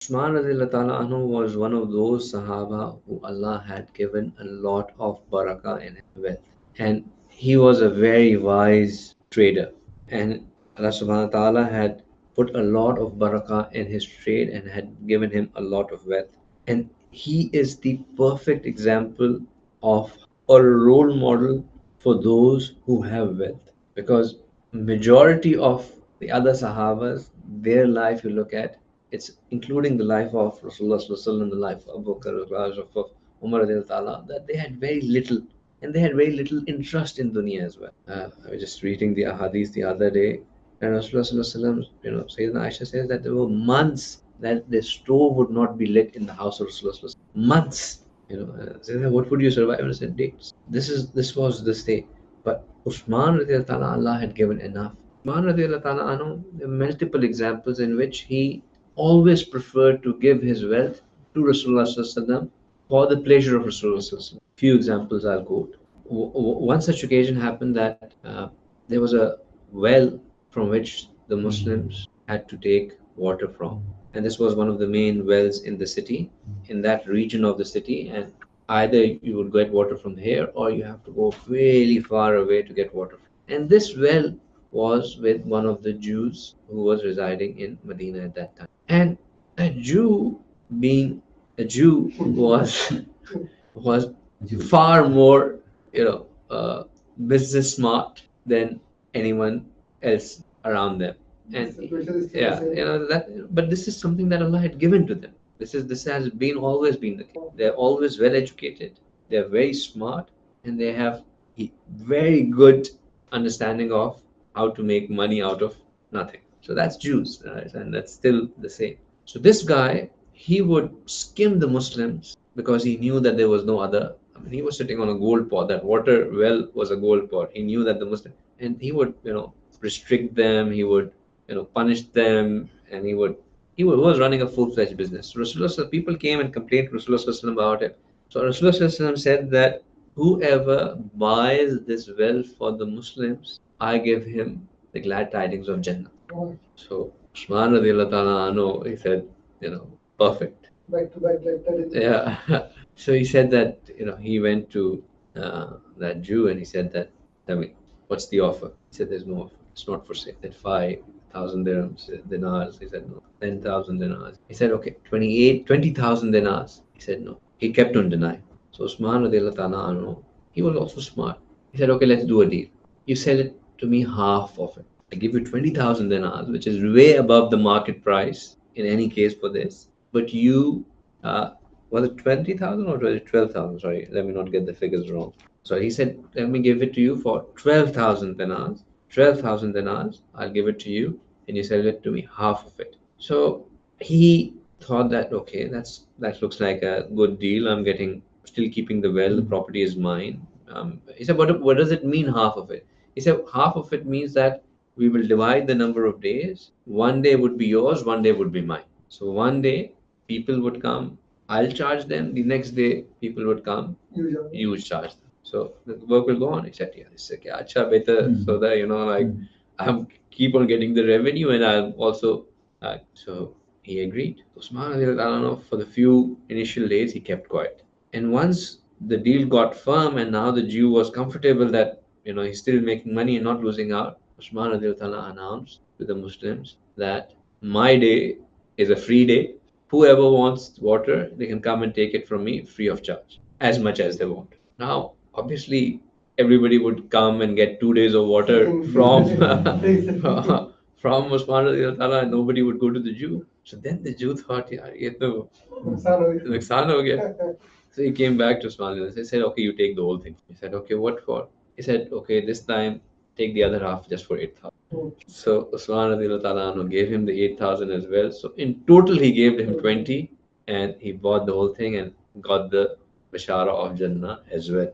Usman radiallahu ta'ala anhu was one of those Sahaba who Allah had given a lot of barakah in his wealth. And he was a very wise trader. And Allah subhanahu wa ta'ala had put a lot of barakah in his trade and had given him a lot of wealth. And he is the perfect example of a role model for those who have wealth. Because majority of the other Sahabas, their life you look at, it's including the life of Rasulullah Sallallahu Alaihi Wasallam, the life of Abu Bakr, of Umar radiallahu ta'ala, that they had very little and they had very little interest in dunya as well. I was just reading the Hadeeth the other day, and Rasulullah Sallallahu Alaihi Wasallam, Sayyidina Aisha says that there were months that the stove would not be lit in the house of Rasulullah Sallallahu Alaihi Wasallam. Months. Said, what would you survive? And I said, dates. This was this day. But Usman radiallahu ta'ala Allah had given enough. Usman radiallahu ta'ala anhu, there are multiple examples in which he always preferred to give his wealth to Rasulullah Sallallahu Alaihi Wasallam for the pleasure of Rasulullah Sallallahu Alaihi Wasallam. Few examples I'll quote. One such occasion happened that there was a well from which the Muslims had to take water from. And this was one of the main wells in the city, in that region of the city. And either you would get water from here or you have to go really far away to get water. And this well was with one of the Jews who was residing in Medina at that time. And a Jew, being a Jew, was far more, business smart than anyone else around them. And yeah, that. But this is something that Allah had given to them. This has been always been the case. They're always well educated. They're very smart, and they have a very good understanding of how to make money out of nothing. So that's Jews, right? And that's still the same. So this guy, he would skim the Muslims because he knew that there was no other. I mean, he was sitting on a gold pot. That water well was a gold pot. He knew that the Muslim, and he would, restrict them. He would, punish them, and he was running a full-fledged business. Rasulullah, people came and complained to Rasulullah about it. So Rasulullah said that whoever buys this well for the Muslims, I give him the glad tidings of Jannah. So Usman radiallahu ta'ala anhu, he said, perfect. Back to back like that. Yeah. So he said that, he went to that Jew and he said that, tell me, what's the offer? He said, there's no offer. It's not for sale. He said, 5,000 dinars. He said, no. 10,000 dinars. He said, okay, 20,000 dinars. He said, no. He kept on denying. So Usman radiallahu ta'ala anhu, he was also smart. He said, okay, let's do a deal. You sell it to me half of it. I give you 20,000 dinars, which is way above the market price in any case for this. But you, was it 20,000 or was it 12,000? Sorry, let me not get the figures wrong. So he said, let me give it to you for 12,000 dinars. 12,000 dinars, I'll give it to you, and you sell it to me, half of it. So he thought that, okay, that looks like a good deal. I'm still keeping the well, the property is mine. He said, what does it mean, half of it? He said, half of it means that we will divide the number of days. One day would be yours, one day would be mine. So one day, people would come, I'll charge them. The next day, people would come, you would charge them. So the work will go on. He said, yeah, this is acha, better, so that, I'm keep on getting the revenue and I'll also, so he agreed. Usman, I don't know, for the few initial days, he kept quiet. And once the deal got firm and now the Jew was comfortable that, he's still making money and not losing out, Usman announced to the Muslims that my day is a free day. Whoever wants water, they can come and take it from me free of charge, as much as they want. Now, obviously, everybody would come and get 2 days of water from from Usman and nobody would go to the Jew. So then the Jew thought, yeah, ye to nuksan ho gaya. So he came back to Usman. He said, okay, you take the whole thing. He said, okay, what for? He said, okay, this time take the other half just for 8,000. So Usman gave him the 8,000 as well. So in total, he gave him 20 and he bought the whole thing and got the Bashara of Jannah as well.